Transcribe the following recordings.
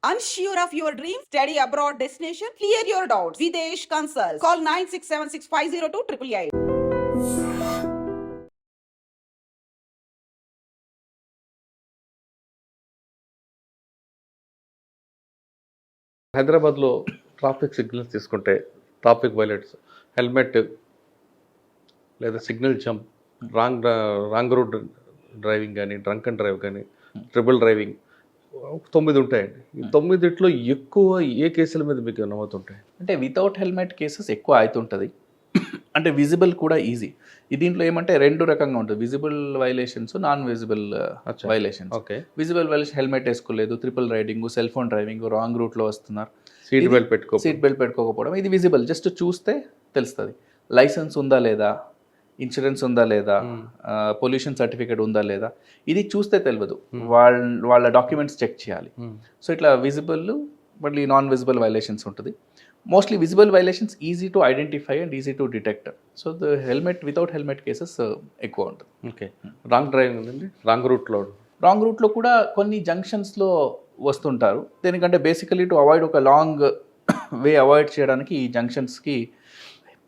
Unsure of your dream? Study abroad destination? Clear your doubts. Videsh Consult. Call 9676502888. హైదరాబాద్లో traffic signals తీసుకుంటే traffic violets, helmet లేదా signal jump, wrong route driving కానీ, drunk and drive కానీ, triple driving 9 ఉంటాయండి. ఈ 9 ఎక్కువ ఏ కేసుల మీద మీకు నమోతుంటాయి? అంటే వితౌట్ హెల్మెట్ కేసెస్ ఎక్కువ అవుతుంటుంది. అంటే విజిబుల్ కూడా ఈజీ. దీంట్లో ఏమంటే 2 రకంగా ఉంటుంది, visible violations, non visible violations. Okay. Visible violation helmet వేసుకోలేదు, triple riding, cell phone driving, wrong రూట్లో వస్తున్నారు, సీట్ బెల్ట్ పెట్టుకోకపోవడం, ఇది విజిబుల్. జస్ట్ చూస్తే తెలుస్తుంది. లైసెన్స్ ఉందా లేదా, ఇన్సూరెన్స్ ఉందా లేదా, పొల్యూషన్ సర్టిఫికేట్ ఉందా లేదా, ఇది చూస్తే తెలియదు. వాళ్ళ డాక్యుమెంట్స్ చెక్ చేయాలి. సో ఇట్లా విజిబుల్, మళ్ళీ నాన్ విజిబుల్ వైలేషన్స్ ఉంటుంది. Mostly visible violations easy to identify and easy to detect. So the without helmet cases ఎక్కువ ఉంటుంది. ఓకే. రాంగ్ డ్రైవింగ్ ఉందండి, రాంగ్ రూట్లో కూడా కొన్ని జంక్షన్స్లో వస్తుంటారు. దేనికంటే బేసికలీ టు అవాయిడ్ ఒక లాంగ్ వే అవాయిడ్ చేయడానికి ఈ జంక్షన్స్కి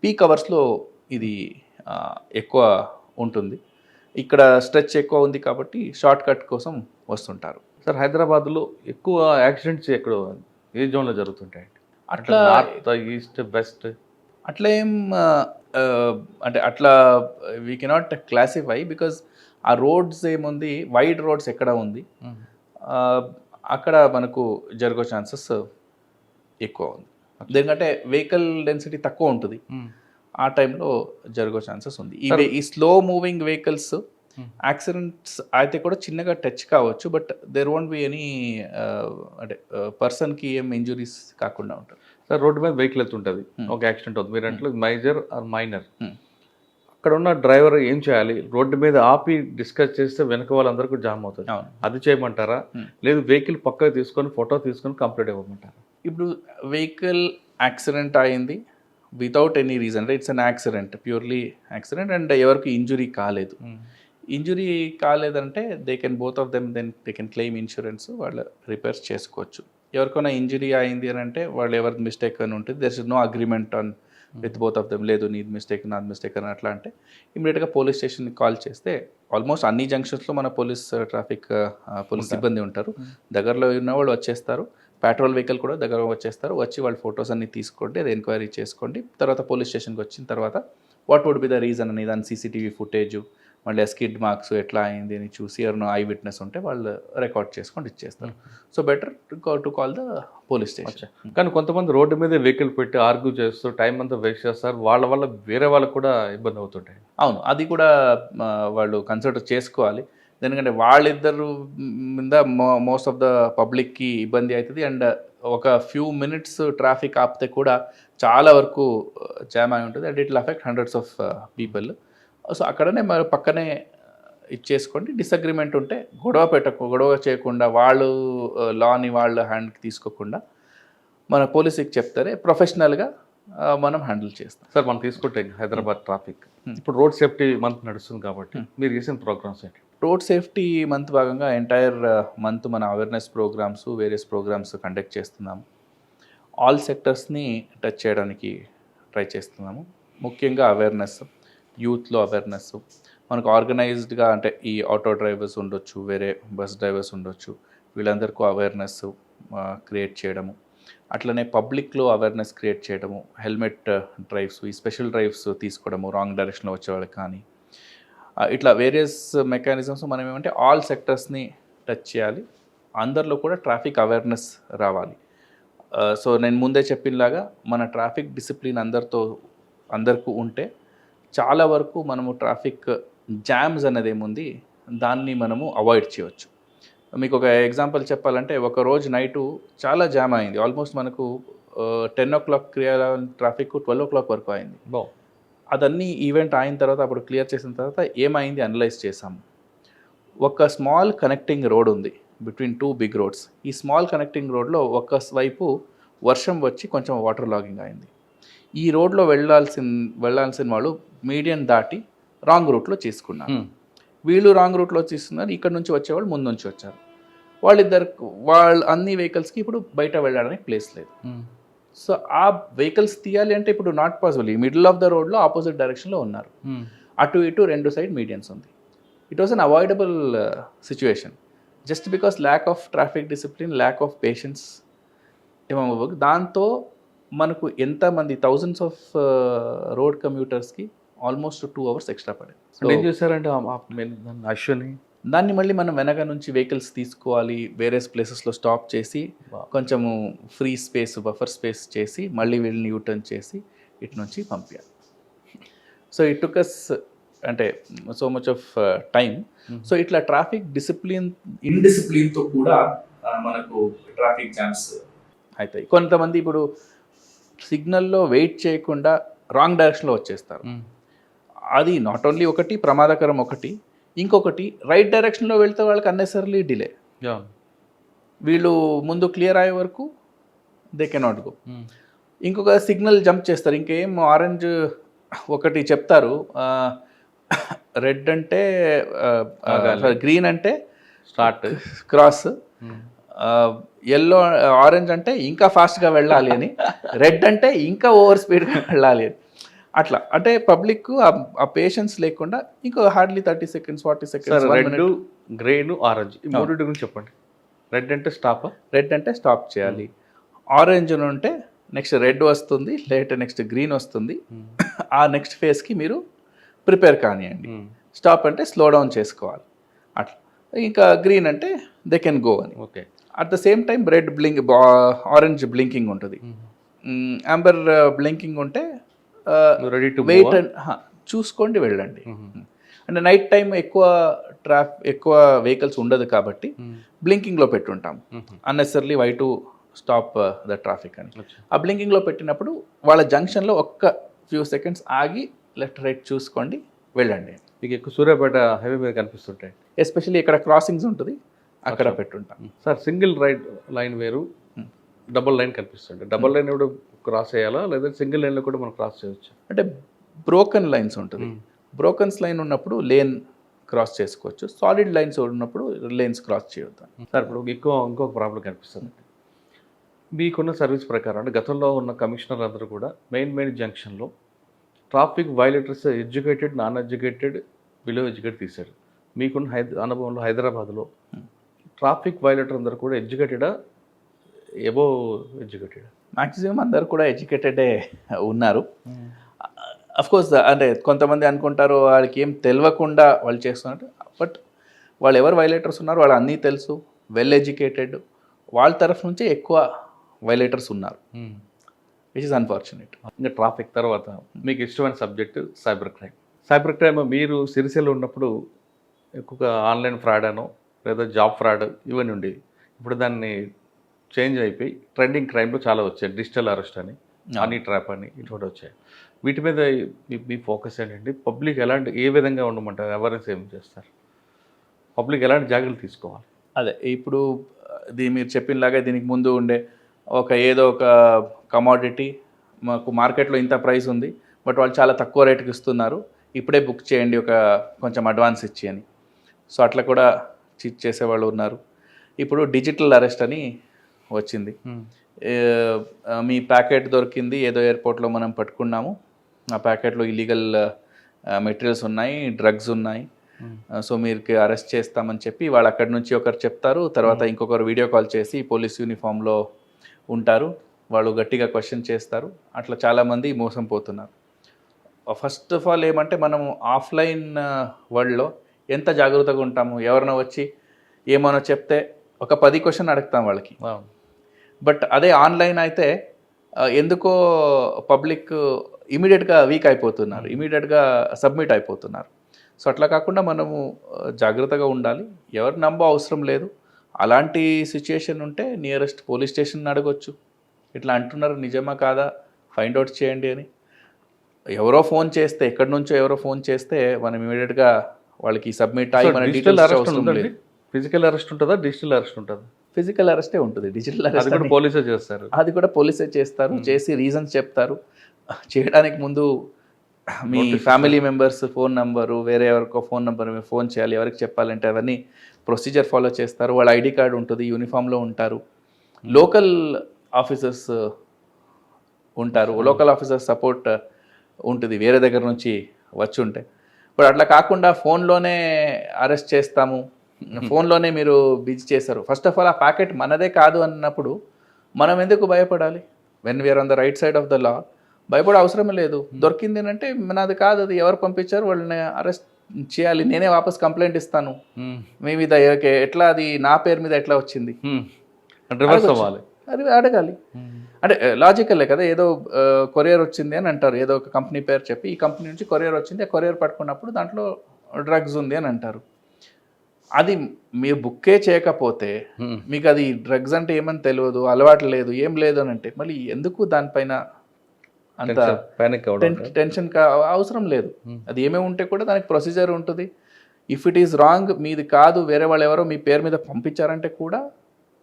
పీక్ అవర్స్లో ఇది ఎక్కువ ఉంటుంది. ఇక్కడ స్ట్రెచ్ ఎక్కువ ఉంది కాబట్టి షార్ట్ కట్ కోసం వస్తుంటారు. సార్, హైదరాబాద్లో ఎక్కువ యాక్సిడెంట్స్ ఏ జోన్లో జరుగుతుంటాయి? అట్లా నార్త్, ఈస్ట్, వెస్ట్ అట్లా ఏం అంటే అట్లా వీ కెనాట్ క్లాసిఫై, బికాజ్ ఆ రోడ్స్ ఏముంది, వైడ్ రోడ్స్ ఎక్కడ ఉంది అక్కడ మనకు జరిగే ఛాన్సెస్ ఎక్కువ ఉంది. ఎందుకంటే వెహికల్ డెన్సిటీ తక్కువ ఉంటుంది, ఆ టైంలో జరిగే ఛాన్సెస్ ఉంది. ఈ స్లో మూవింగ్ వెహికల్స్ యాక్సిడెంట్స్ అయితే కూడా చిన్నగా టచ్ కావచ్చు, but there won't be any అంటే పర్సన్కి ఏం ఇంజురీస్ కాకుండా ఉంటుంది. సార్, రోడ్డు మీద వెహికల్ వెళ్తుంటుంది, ఒక యాక్సిడెంట్ అవుతుంది, మీరు అంటే మేజర్ ఆర్ మైనర్, అక్కడ ఉన్న డ్రైవర్ ఏం చేయాలి? రోడ్డు మీద ఆపి డిస్కస్ చేస్తే వెనక వాళ్ళందరికీ జామ్ అవుతుంది, అది చేయమంటారా? లేదు వెహికల్ పక్కకు తీసుకొని ఫోటో తీసుకొని కంప్లీట్ ఇవ్వమంటారా? ఇప్పుడు వెహికల్ యాక్సిడెంట్ అయింది వితౌట్ ఎనీ రీజన్, అంటే it's an accident, purely accident, and ఎవరికి ఇంజురీ కాలేదు. ఇంజురీ కాలేదంటే both of them they can claim insurance, వాళ్ళు రిపేర్స్ చేసుకోవచ్చు. ఎవరికైనా ఇంజురీ అయింది అని అంటే వాళ్ళు ఎవరి మిస్టేక్ అని ఉంటుంది, there is no agreement on with both of them, లేదు నీది మిస్టేక్ నాది మిస్టేక్ అని అట్లా అంటే ఇమీడియట్గా పోలీస్ స్టేషన్కి కాల్ చేస్తే, ఆల్మోస్ట్ అన్ని జంక్షన్స్లో మన ట్రాఫిక్ పోలీస్ సిబ్బంది ఉంటారు, దగ్గరలో ఉన్న వాళ్ళు వచ్చేస్తారు. పెట్రోల్ వెహికల్ కూడా దగ్గర వచ్చేస్తారు, వచ్చి వాళ్ళ ఫొటోస్ అన్ని తీసుకోండి, అది ఎంక్వైరీ చేసుకోండి. తర్వాత పోలీస్ స్టేషన్కి వచ్చిన తర్వాత what would be the reason అని దాని సీసీటీవీ ఫుటేజ్, మళ్ళీ స్కిడ్ మార్క్స్ ఎట్లా అయింది అని చూసి, ఎవరైనా ఐ విట్నెస్ ఉంటే వాళ్ళు రికార్డ్ చేసుకొని ఇచ్చేస్తారు. So better to call the police station. కానీ కొంతమంది రోడ్డు మీద వెహికల్ పెట్టి ఆర్గ్యూ చేస్తూ టైం అంతా వేస్ట్ చేస్తారు, వాళ్ళ వల్ల వేరే వాళ్ళకు కూడా ఇబ్బంది అవుతుంటాయి. అవును, అది కూడా వాళ్ళు కన్సిడర్ చేసుకోవాలి. ఎందుకంటే వాళ్ళిద్దరు మీద మోస్ట్ ఆఫ్ ద పబ్లిక్కి ఇబ్బంది అవుతుంది, అండ్ ఒక ఫ్యూ మినిట్స్ ట్రాఫిక్ ఆపితే కూడా చాలా వరకు జామ్ అయి ఉంటుంది, and it will affect hundreds of people. So అక్కడనే మరి పక్కనే ఇచ్చేసుకోండి. డిసగ్రిమెంట్ ఉంటే గొడవ చేయకుండా, వాళ్ళు లాని వాళ్ళ హ్యాండ్కి తీసుకోకుండా మన పోలీసుకి చెప్తారే ప్రొఫెషనల్గా మనం హ్యాండిల్ చేస్తాం. సార్, మనం తీసుకుంటే హైదరాబాద్ ట్రాఫిక్ ఇప్పుడు రోడ్ సేఫ్టీ మంత్ నడుస్తుంది కాబట్టి మీరు చేసిన ప్రోగ్రామ్స్ ఏంటి? రోడ్ సేఫ్టీ మంత్ భాగంగా ఎంటైర్ మంత్ మన awareness programs, various programs conduct చేస్తున్నాము. ఆల్ సెక్టర్స్ని టచ్ చేయడానికి ట్రై చేస్తున్నాము. ముఖ్యంగా అవేర్నెస్, యూత్లో అవేర్నెస్, మనకు ఆర్గనైజ్డ్గా అంటే ఈ ఆటో డ్రైవర్స్ ఉండొచ్చు, వేరే బస్ డ్రైవర్స్ ఉండొచ్చు, వీళ్ళందరికీ అవేర్నెస్ క్రియేట్ చేయడము. అట్లనే పబ్లిక్లో అవేర్నెస్ క్రియేట్ చేయడము, హెల్మెట్ డ్రైవ్స్, ఈ స్పెషల్ డ్రైవ్స్ తీసుకోవడము, రాంగ్ డైరెక్షన్లో వచ్చేవాళ్ళకి కానీ, ఇట్లా వేరియస్ మెకానిజమ్స్ మనం ఏమంటే ఆల్ సెక్టర్స్ని టచ్ చేయాలి. అందరిలో కూడా ట్రాఫిక్ అవేర్నెస్ రావాలి. సో నేను ముందే చెప్పినలాగా మన ట్రాఫిక్ డిసిప్లిన్ అందరికీ ఉంటే చాలా వరకు మనము ట్రాఫిక్ జామ్స్ అనేది ఏముంది దాన్ని మనము అవాయిడ్ చేయవచ్చు. మీకు ఒక ఎగ్జాంపుల్ చెప్పాలంటే, ఒక రోజు నైటు చాలా జామ్ అయింది, ఆల్మోస్ట్ మనకు 10 o'clock ట్రాఫిక్ 12 o'clock వరకు అయింది. అదన్నీ ఈవెంట్ అయిన తర్వాత అప్పుడు క్లియర్ చేసిన తర్వాత ఏమైంది అనలైజ్ చేసాము. ఒక స్మాల్ కనెక్టింగ్ రోడ్ ఉంది బిట్వీన్ 2 big roads. ఈ స్మాల్ కనెక్టింగ్ రోడ్లో ఒక వైపు వర్షం వచ్చి కొంచెం వాటర్ లాగింగ్ అయింది. ఈ రోడ్లో వెళ్ళాల్సిన వాళ్ళు మీడియం దాటి రాంగ్ రూట్లో తీసుకున్నారు. వీళ్ళు రాంగ్ రూట్లో తీసుకున్నారు, ఇక్కడ నుంచి వచ్చేవాళ్ళు ముందు నుంచి వచ్చారు. వాళ్ళ అన్ని వెహికల్స్కి ఇప్పుడు బయట వెళ్ళడానికి ప్లేస్ లేదు. సో ఆ వెహికల్స్ తీయాలి అంటే ఇప్పుడు నాట్ పాసిబుల్. ఈ మిడిల్ ఆఫ్ ద రోడ్లో ఆపోజిట్ డైరెక్షన్లో ఉన్నారు, అటు ఇటు 2 సైడ్ మీడియన్స్ ఉంది. It was unavoidable situation just because lack of traffic discipline, lack of patience ఏమో. దాంతో మనకు ఎంతమంది థౌజండ్స్ ఆఫ్ రోడ్ కమ్యూటర్స్కి ఆల్మోస్ట్ 2 hours ఎక్స్ట్రా పడింది. అంటే ఏం చేశారంటే అశ్వని దాన్ని మళ్ళీ మనం వెనక నుంచి వెహికల్స్ తీసుకోవాలి, వేరే ప్లేసెస్లో స్టాప్ చేసి కొంచెము ఫ్రీ స్పేస్, బఫర్ స్పేస్ చేసి మళ్ళీ వీళ్ళని యూటర్న్ చేసి ఇటు నుంచి పంపించాలి. సో ఇట్ టుకస్ అంటే so much of time. So ఇట్లా ట్రాఫిక్ ఇండిసిప్లిన్తో కూడా మనకు ట్రాఫిక్ జామ్స్ అవుతాయి. కొంతమంది ఇప్పుడు సిగ్నల్లో వెయిట్ చేయకుండా రాంగ్ డైరెక్షన్లో వచ్చేస్తారు. అది నాట్ ఓన్లీ ఒకటి ప్రమాదకరం, ఇంకొకటి రైట్ డైరెక్షన్లో వెళ్తే వాళ్ళకి అన్నెసరీ డిలే. వీళ్ళు ముందు క్లియర్ అయ్యే వరకు దే కెనాట్ గో. ఇంకొక సిగ్నల్ జంప్ చేస్తారు. ఇంకేం ఆరెంజ్ ఒకటి చెప్తారు, రెడ్ అంటే గ్రీన్ అంటే స్టార్ట్ క్రాస్, ఎల్లో ఆరెంజ్ అంటే ఇంకా ఫాస్ట్గా వెళ్ళాలి అని, రెడ్ అంటే ఇంకా ఓవర్ స్పీడ్గా వెళ్ళాలి అని. అట్లా అంటే పబ్లిక్ ఆ పేషెన్స్ లేకుండా ఇంకో hardly 30 seconds 40 seconds. Red, green, orange ఈ మూడింటి గురించి చెప్పండి. రెడ్ అంటే స్టాప్, రెడ్ అంటే స్టాప్ చేయాలి. ఆరెంజ్ ఉంటే నెక్స్ట్ రెడ్ వస్తుంది, లేదంటే నెక్స్ట్ గ్రీన్ వస్తుంది. ఆ నెక్స్ట్ ఫేజ్కి మీరు ప్రిపేర్ కానివ్వండి. స్టాప్ అంటే స్లో డౌన్ చేసుకోవాలి అట్లా. ఇంకా గ్రీన్ అంటే దే కెన్ గో అని. Okay. At the same time red orange blinking ఉంటుంది, అంబర్ బ్లింకింగ్ ఉంటే రెడీ టు వెయిట్ చూసుకోండి వెళ్ళండి. అంటే నైట్ టైం ఎక్కువ వెహికల్స్ ఉండదు కాబట్టి బ్లింకింగ్లో పెట్టుంటాం, unnecessarily why to stop the traffic అని. ఆ బ్లింకింగ్లో పెట్టినప్పుడు వాళ్ళ జంక్షన్లో ఒక్క ఫ్యూ సెకండ్స్ ఆగి లెఫ్ట్ రైట్ చూసుకోండి వెళ్ళండి. మీకు ఎక్కువ సూర్యాపేట హైవే మీద కనిపిస్తుంటాయి, ఎస్పెషల్లీ ఇక్కడ క్రాసింగ్స్ ఉంటుంది అక్కడ పెట్టుంటాం. సార్ సింగిల్ రైట్ లైన్ వేరు, డబుల్ లైన్ కనిపిస్తుంది. డబుల్ లైన్ కూడా క్రాస్ చేయాలా లేదా సింగిల్ లైన్లో కూడా మనం క్రాస్ చేయవచ్చు? అంటే బ్రోకన్ లైన్స్ ఉంటుంది, బ్రోకన్స్ లైన్ ఉన్నప్పుడు లేన్ క్రాస్ చేసుకోవచ్చు, సాలిడ్ లైన్స్ ఉన్నప్పుడు లేన్స్ క్రాస్ చేయొద్దు. సార్ ఇప్పుడు ఇంకొక ప్రాబ్లం కనిపిస్తుంది. మీకున్న సర్వీస్ ప్రకారం అంటే గతంలో ఉన్న కమిషనర్ అందరూ కూడా మెయిన్ జంక్షన్లో traffic violators educated, non educated, below educated తీశారు. మీకున్న అనుభవంలో హైదరాబాద్లో ట్రాఫిక్ వైలేటర్ అందరూ కూడా ఎడ్యుకేటెడా, ఎబో ఎడ్యుకేటెడ్? మ్యాక్సిమం అందరు కూడా ఎడ్యుకేటెడే ఉన్నారు. అఫ్కోర్స్ అంటే కొంతమంది అనుకుంటారు వాళ్ళకి ఏం తెలియకుండా వాళ్ళు చేస్తున్నట్టు, బట్ వాళ్ళు ఎవరు వైలేటర్స్ ఉన్నారు వాళ్ళు అన్నీ తెలుసు, వెల్ ఎడ్యుకేటెడ్, వాళ్ళ తరఫు నుంచే ఎక్కువ వైలేటర్స్ ఉన్నారు, విచ్ ఇస్ అన్ఫార్చునేట్. ఇంకా ట్రాఫిక్ తర్వాత మీకు ఇష్టమైన subject cyber crime. Cyber crime మీరు సిరిసిల్ల ఉన్నప్పుడు ఎక్కువగా ఆన్లైన్ ఫ్రాడ్ అనో లేదా జాబ్ ఫ్రాడ్ ఇవన్నీ ఉండేవి. ఇప్పుడు దాన్ని చేంజ్ అయిపోయి ట్రెండింగ్ క్రైమ్లో చాలా వచ్చాయి, డిజిటల్ అరెస్ట్ అని, హనీ ట్రాప్ అని ఇటువంటి వచ్చాయి. వీటి మీద మీ ఫోకస్ ఏంటండి? పబ్లిక్ ఏ విధంగా ఉండమంటారు? అవేర్నెస్ ఏం చేస్తారు? పబ్లిక్ ఎలాంటి జాగ్రత్తలు తీసుకోవాలి? అదే ఇప్పుడు మీరు చెప్పినలాగా దీనికి ముందు ఉండే ఏదో ఒక కమోడిటీ మాకు మార్కెట్లో ఇంత ప్రైస్ ఉంది, బట్ వాళ్ళు చాలా తక్కువ రేటుకి ఇస్తున్నారు, ఇప్పుడే బుక్ చేయండి కొంచెం అడ్వాన్స్ ఇచ్చి అని. సో అట్లా కూడా చీట్ చేసేవాళ్ళు ఉన్నారు. ఇప్పుడు డిజిటల్ అరెస్ట్ అని వచ్చింది. మీ ప్యాకెట్ దొరికింది, ఏదో ఎయిర్పోర్ట్లో మనం పట్టుకున్నాము, ఆ ప్యాకెట్లో ఇల్లీగల్ మెటీరియల్స్ ఉన్నాయి, డ్రగ్స్ ఉన్నాయి, సో మీరు అరెస్ట్ చేస్తామని చెప్పి వాళ్ళు అక్కడి నుంచి ఒకరు చెప్తారు, తర్వాత ఇంకొకరు వీడియో కాల్ చేసి పోలీస్ యూనిఫామ్లో ఉంటారు, వాళ్ళు గట్టిగా క్వశ్చన్ చేస్తారు. అట్లా చాలామంది మోసం పోతున్నారు. ఫస్ట్ ఆఫ్ ఆల్ ఏమంటే మనము ఆఫ్లైన్ వరల్డ్లో ఎంత జాగ్రత్తగా ఉంటాము, ఎవరైనా వచ్చి ఏమైనా చెప్తే ఒక 10 క్వశ్చన్ అడుగుతాం వాళ్ళకి. బట్ అదే ఆన్లైన్ అయితే ఎందుకో పబ్లిక్ ఇమీడియట్గా వీక్ అయిపోతున్నారు, ఇమీడియట్గా సబ్మిట్ అయిపోతున్నారు. సో అట్లా కాకుండా మనము జాగ్రత్తగా ఉండాలి, ఎవరు అవసరం లేదు. అలాంటి సిచ్యుయేషన్ ఉంటే నియరెస్ట్ పోలీస్ స్టేషన్ అడగొచ్చు, ఇట్లా అంటున్నారు నిజమా కాదా ఫైండ్ అవుట్ చేయండి అని. ఎవరో ఫోన్ చేస్తే, ఎక్కడి నుంచో ఎవరో ఫోన్ చేస్తే మనం ఇమీడియట్గా వాళ్ళకి సబ్మిట్ అయ్యి మన డీటెయిల్స్ అవసరం లేదు. ఫిజికల్ అరెస్ట్ ఉంటుందా, డిజిటల్ అరెస్ట్ ఉంటుందా? ఫిజికల్ అరెస్టే ఉంటుంది. డిజిటల్ అరెస్ట్ కూడా పోలీసే చేస్తారు. అది కూడా పోలీసే చేస్తారు, చేసి రీజన్స్ చెప్తారు. చేయడానికి ముందు మీ ఫ్యామిలీ మెంబర్స్ ఫోన్ నంబరు, వేరే ఎవరికో ఫోన్ నెంబర్ ఫోన్ చేయాలి, ఎవరికి చెప్పాలంటే అవన్నీ ప్రొసీజర్ ఫాలో చేస్తారు, వాళ్ళ ఐడి కార్డు ఉంటుంది, యూనిఫామ్లో ఉంటారు. లోకల్ ఆఫీసర్స్ ఉంటారు, లోకల్ ఆఫీసర్ సపోర్ట్ ఉంటుంది వేరే దగ్గర నుంచి వచ్చి ఉంటే. ఇప్పుడు అట్లా కాకుండా ఫోన్లోనే అరెస్ట్ చేస్తాము, ఫోన్లోనే మీరు బిజీ చేస్తారు. ఫస్ట్ ఆఫ్ ఆల్ ఆ ప్యాకెట్ మనదే కాదు అన్నప్పుడు మనం ఎందుకు భయపడాలి? When we're on the right side of the law భయపడే అవసరం లేదు. దొరికింది అంటే నాది కాదు, అది ఎవరు పంపించారు వాళ్ళని అరెస్ట్ చేయాలి, నేనే వాపస్ కంప్లైంట్ ఇస్తాను మీ మీద, ఎట్లా అది నా పేరు మీద ఎట్లా వచ్చింది రివర్స్ అవ్వాలి, అది అడగాలి. అంటే లాజికల్లే కదా, ఏదో కొరియర్ వచ్చింది అని అంటారు, ఏదో ఒక కంపెనీ పేరు చెప్పి ఈ కంపెనీ నుంచి కొరియర్ వచ్చింది, ఆ కొరియర్ పట్టుకున్నప్పుడు దాంట్లో డ్రగ్స్ ఉంది అని అంటారు. అది మీరు బుక్కే చేయకపోతే మీకు అది డ్రగ్స్ అంటే ఏమని తెలియదు, అలవాటు లేదు, ఏం లేదు అని అంటే మళ్ళీ ఎందుకు దానిపైన అంత పానిక్ టెన్షన్ అవసరం లేదు. అది ఏమేమి ఉంటే కూడా దానికి ప్రొసీజర్ ఉంటుంది. ఇఫ్ ఇట్ ఈస్ రాంగ్, మీది కాదు, వేరే వాళ్ళు ఎవరో మీ పేరు మీద పంపించారంటే కూడా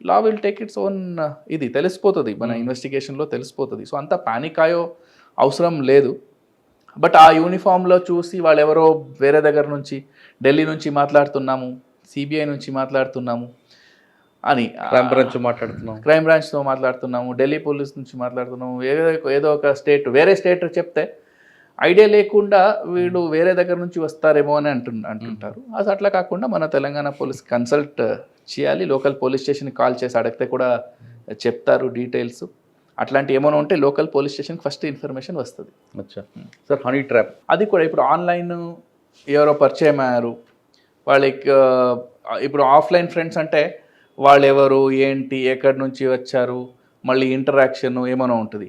law will take its own, ఇది తెలిసిపోతుంది, మన ఇన్వెస్టిగేషన్లో తెలిసిపోతుంది. సో అంత పానిక్ అయ్యో అవసరం లేదు. బట్ ఆ యూనిఫామ్లో చూసి వాళ్ళు ఎవరో వేరే దగ్గర నుంచి, ఢిల్లీ నుంచి మాట్లాడుతున్నాము, సిబిఐ నుంచి మాట్లాడుతున్నాము అని, క్రైమ్ బ్రాంచ్తో మాట్లాడుతున్నాము, ఢిల్లీ పోలీస్ నుంచి మాట్లాడుతున్నాము, ఏదో ఒక స్టేట్, వేరే స్టేట్ చెప్తే ఐడియా లేకుండా వీళ్ళు వేరే దగ్గర నుంచి వస్తారేమో అని అంటుంటారు. అది అట్లా కాకుండా మన తెలంగాణ పోలీస్ కన్సల్ట్ చేయాలి, లోకల్ పోలీస్ స్టేషన్కి కాల్ చేసి అడిగితే కూడా చెప్తారు డీటెయిల్స్. అట్లాంటి ఏమైనా ఉంటే లోకల్ పోలీస్ స్టేషన్కి ఫస్ట్ ఇన్ఫర్మేషన్ వస్తుంది. సార్ హనీ ట్రాప్ అది కూడా ఇప్పుడు ఆన్లైన్ ఎవరో పరిచయం అయ్యారు వాళ్ళకి, ఇప్పుడు ఆఫ్లైన్ ఫ్రెండ్స్ అంటే వాళ్ళు ఎవరు ఏంటి, ఎక్కడి నుంచి వచ్చారు, మళ్ళీ ఇంటరాక్షన్ ఏమైనా ఉంటుంది.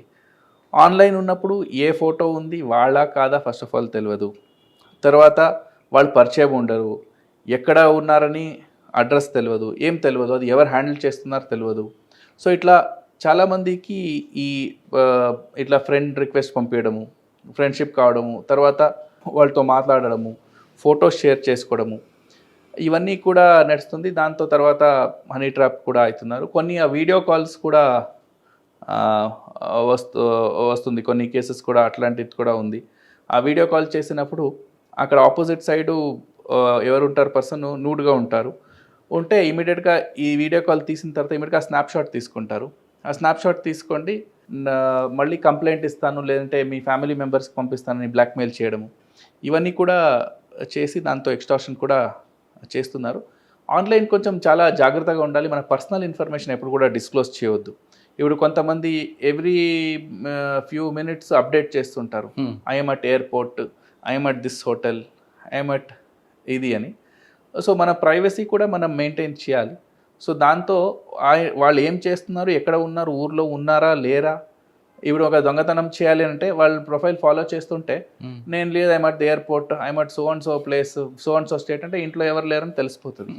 ఆన్లైన్ ఉన్నప్పుడు ఏ ఫోటో ఉంది వాళ్ళ కాదా ఫస్ట్ ఆఫ్ ఆల్ తెలియదు, తర్వాత వాళ్ళు పరిచయం ఉండరు, ఎక్కడ ఉన్నారని అడ్రస్ తెలియదు, ఏం తెలియదు, అది ఎవరు హ్యాండిల్ చేస్తున్నారో తెలియదు. సో ఇట్లా చాలామందికి ఈ ఇట్లా ఫ్రెండ్ రిక్వెస్ట్ పంపించడము, ఫ్రెండ్షిప్ కావడము, తర్వాత వాళ్ళతో మాట్లాడడము, ఫొటోస్ షేర్ చేసుకోవడము, ఇవన్నీ కూడా నడుస్తుంది. దాంతో తర్వాత హనీ ట్రాప్ కూడా అవుతున్నారు. కొన్ని ఆ వీడియో కాల్స్ కూడా వస్తుంది, కొన్ని కేసెస్ కూడా అట్లాంటిది కూడా ఉంది. ఆ వీడియో కాల్ చేసినప్పుడు అక్కడ ఆపోజిట్ సైడు ఎవరు ఉంటారు, పర్సన్ నూడ్గా ఉంటారు, ఉంటే ఇమీడియట్గా ఈ వీడియో కాల్ తీసిన తర్వాత ఇమీడియట్గా స్నాప్షాట్ తీసుకుంటారు. ఆ స్నాప్షాట్ తీసుకోండి, మళ్ళీ కంప్లైంట్ ఇస్తాను, లేదంటే మీ ఫ్యామిలీ మెంబర్స్కి పంపిస్తానని బ్లాక్మెయిల్ చేయడము, ఇవన్నీ కూడా చేసి దాంతో ఎక్స్టార్షన్ కూడా చేస్తున్నారు. ఆన్లైన్ కొంచెం చాలా జాగ్రత్తగా ఉండాలి, మన పర్సనల్ ఇన్ఫర్మేషన్ ఎప్పుడు కూడా డిస్క్లోజ్ చేయవద్దు. ఇప్పుడు కొంతమంది ఎవ్రీ ఫ్యూ మినిట్స్ అప్డేట్ చేస్తుంటారు, I'm at airport, I'm at this hotel, I'm at ఇది అని. సో మన ప్రైవసీ కూడా మనం మెయింటైన్ చేయాలి. సో దాంతో వాళ్ళు ఏం చేస్తున్నారు, ఎక్కడ ఉన్నారు, ఊర్లో ఉన్నారా లేరా, ఇప్పుడు ఒక దొంగతనం చేయాలి అంటే వాళ్ళ ప్రొఫైల్ ఫాలో చేస్తుంటే నేను లేదు, I'm at the airport, I'm at so and so place, so and so state అంటే ఇంట్లో ఎవరు లేరని తెలిసిపోతుంది.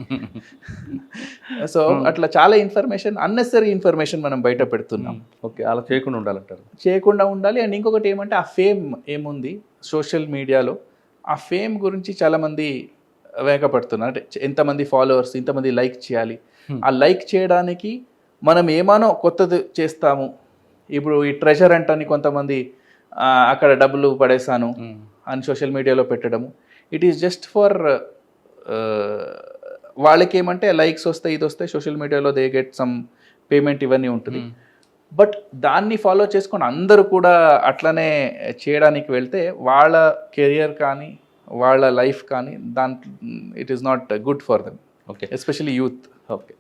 సో అట్లా చాలా ఇన్ఫర్మేషన్, అన్నెసరీ ఇన్ఫర్మేషన్ మనం బయట పెడుతున్నాం. ఓకే, అలా చేయకుండా ఉండాలంటారు. చేయకుండా ఉండాలి. అండ్ ఇంకొకటి ఏమంటే ఆ ఫేమ్ ఏముంది సోషల్ మీడియాలో, ఆ ఫేమ్ గురించి చాలామంది వేగపడుతున్నారు. అంటే ఎంతమంది ఫాలోవర్స్, ఇంతమంది లైక్ చేయాలి, ఆ లైక్ చేయడానికి మనం ఏమానో కొత్తది చేస్తాము. ఇప్పుడు ఈ ట్రెజర్ అంటని కొంతమంది అక్కడ డబ్బులు పడేసాను అని సోషల్ మీడియాలో పెట్టడము, ఇట్ ఈస్ జస్ట్ ఫర్ వాళ్ళకి ఏమంటే లైక్స్ వస్తాయి, ఇది వస్తాయి, సోషల్ మీడియాలో దే గెట్ సమ్ పేమెంట్, ఇవన్నీ ఉంటుంది. బట్ దాన్ని ఫాలో చేసుకొని అందరూ కూడా అట్లనే చేయడానికి వెళ్తే వాళ్ళ కెరియర్ కానీ వాళ్ళ లైఫ్ కానీ దాంట్లో it is not good for them. Okay, especially youth. Okay.